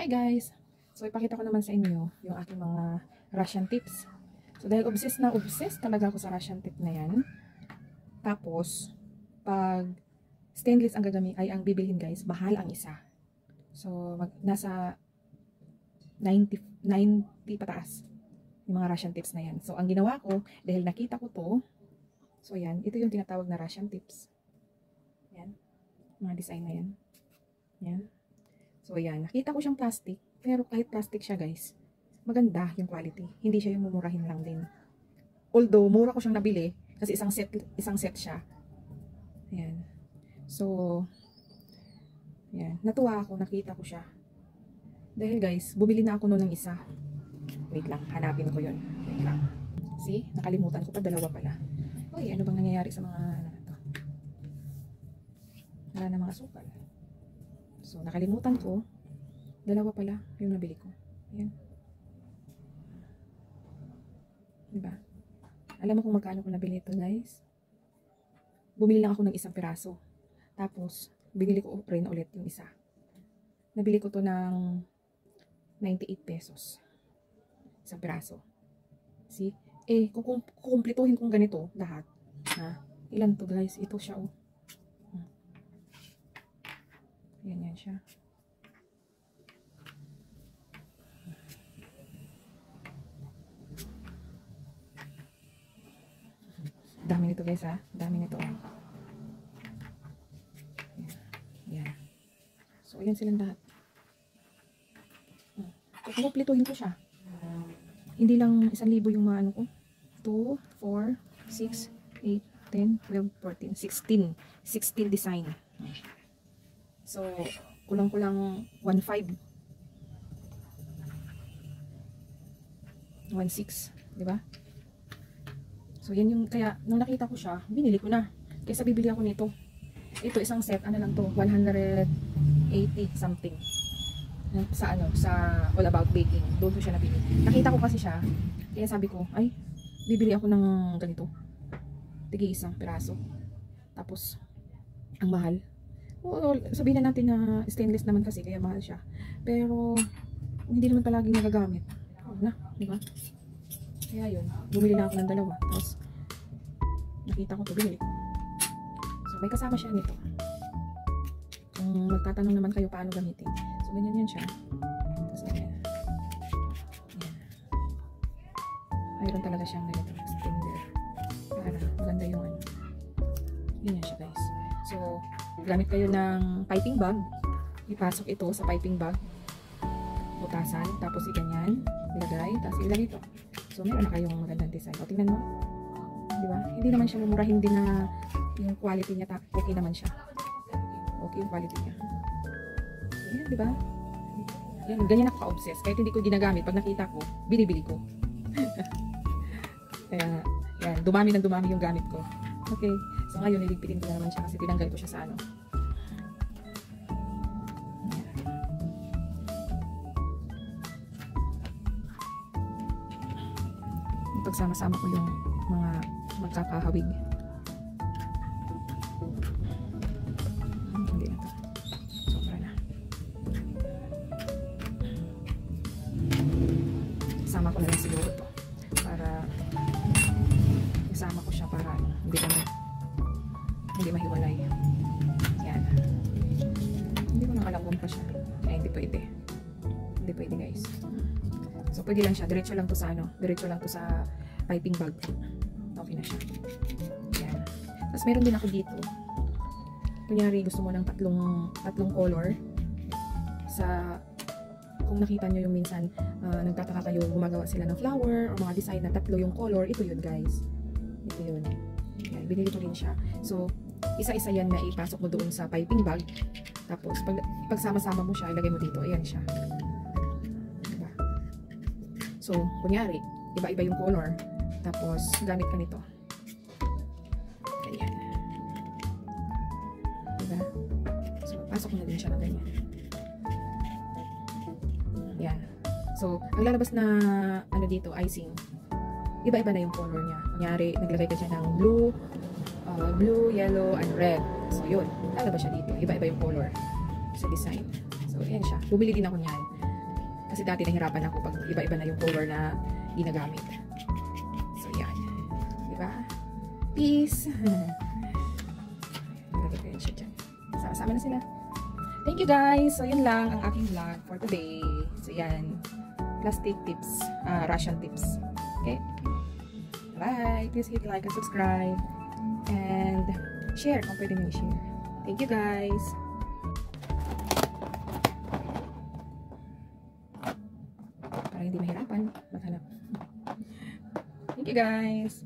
Hi guys! So ipakita ko naman sa inyo yung aking mga Russian tips. So dahil obsessed talaga ako sa Russian tip na yan. Tapos, pag stainless ang gagamit ay ang bibilhin guys, mahal ang isa. So nasa 90 pataas yung mga Russian tips na yan. So ang ginawa ko, dahil nakita ko to, so yan, ito yung tinatawag na Russian tips. Yan, mga design na yan. Yan. So, ayan. Nakita ko siyang plastic. Pero kahit plastic siya, guys, maganda yung quality. Hindi siya yung mumurahin lang din. Although, mura ko siyang nabili kasi isang set siya. Ayan. So, ayan. Natuwa ako. Nakita ko siya. Dahil, guys, bumili na ako noon ng isa. Wait lang. Hanapin ko yun. Wait lang. See? Nakalimutan ko pa. Dalawa pala. Uy, ano bang nangyayari sa mga ano na to? Wala na mga sukal. So, nakalimutan ko. Dalawa pala yung nabili ko. Ayan. Diba? Alam mo kung magkano ko nabili ito, guys? Bumili lang ako ng isang piraso. Tapos, binili ko rin ulit yung isa. Nabili ko to ng 98 pesos. Isang piraso. See? Eh, kung kukumplituhin kong ganito, lahat. Ha? Ilan to, guys? Ito siya, oh. Yan siya. Dami nito guys ha. Dami nito. Yan. So ayan silang lahat. Kukumplituhin ko siya. Hindi lang 1,000 yung maano ko. 2, 4, 6, 8, 10, 12, 14, 16 design. So, kulang-kulang 1.5. 1.6, di ba? So, yan yung, kaya, nung nakita ko siya, binili ko na. Kaysa bibili ako nito. Ito, isang set, ano lang to, 180 something. Sa All About Baking. Doon ko siya nabili. Nakita ko kasi siya, kaya sabi ko, ay, bibili ako ng ganito. Tigi isang piraso. Tapos, ang mahal. Oo, sabihin na natin na stainless naman kasi kaya mahal siya. Pero hindi naman palagi nagagamit. Na, di ba? Kaya yun, bumili na ako ng dalawa. Tapos nakita ko to, binili ko. So may kasama siya nito. Kung magtatanong naman kayo paano gamitin. So ganyan yan siya. Tapos ganyan. Yan. Mayroon talaga siyang ganito. Extender. Para maganda yung ano. Ganyan siya guys. So gamit kayo ng piping bag. Ipasok ito sa piping bag. Butasan. Tapos iganyan. Ilagay. Tapos ilagay ito. So meron na kayong magandang design. O tingnan mo. Diba? Hindi naman siya mumurahin din na yung quality niya. Okay naman siya. Okay yung quality niya. Ayan, diba? Yan, ganyan ako ka-obsess. Kahit hindi ko ginagamit. Pag nakita ko, binibili ko. Kaya, yan. Dumami yung gamit ko. Okay. So ngayon, niligpitin ko na naman siya kasi tinanggal ko siya sa ano. Pagsama-sama ko yung mga magkakahawig. Hindi na to. Sobra na. Sama ko na lang siguro to. Para isama ko siya para hindi mahiwalay. Yan. Hindi ko nakalagong pa siya. Kaya hindi pwede. Hindi pwede guys. So pwede lang siya. Diretso lang to sa ano. Diretso lang to sa piping bag. Okay na siya. Yan. Tapos meron din ako dito. Kunyari gusto mo ng tatlong color. Sa kung nakita nyo yung minsan nagtataka kayo gumagawa sila ng flower or mga design na tatlo yung color. Ito yun guys. Ito yun. Yan. Binili ko rin siya. So isa-isa yan na ipasok mo doon sa piping bag. Tapos, pag sama-sama mo siya, ilagay mo dito. Ayan siya. Diba? So, kunyari, iba-iba yung color. Tapos, gamit ka nito. Ganyan. Diba? So, pasok mo na din siya na ganyan. Yan. So, ang lalabas na, ano dito, icing. Iba-iba na yung color niya. Kunyari, naglagay ka siya ng blue, yellow, and red. So, yun. Lalabas siya dito. Iba-iba yung color sa design. So, ayan siya. Bumili din ako niyan. Kasi dati nahirapan ako pag iba-iba na yung color na ginagamit. So, yan. Diba? Peace! Nalagay ko yun siya dyan. Sama-sama na sila. Thank you guys! So, yun lang ang aking vlog for today. So, yan. Plastic tips. Russian tips. Okay? Bye! Please hit like and subscribe. And share kung pwede nyo i-share. Thank you guys! Para hindi mahirapan maghanap. Thank you guys!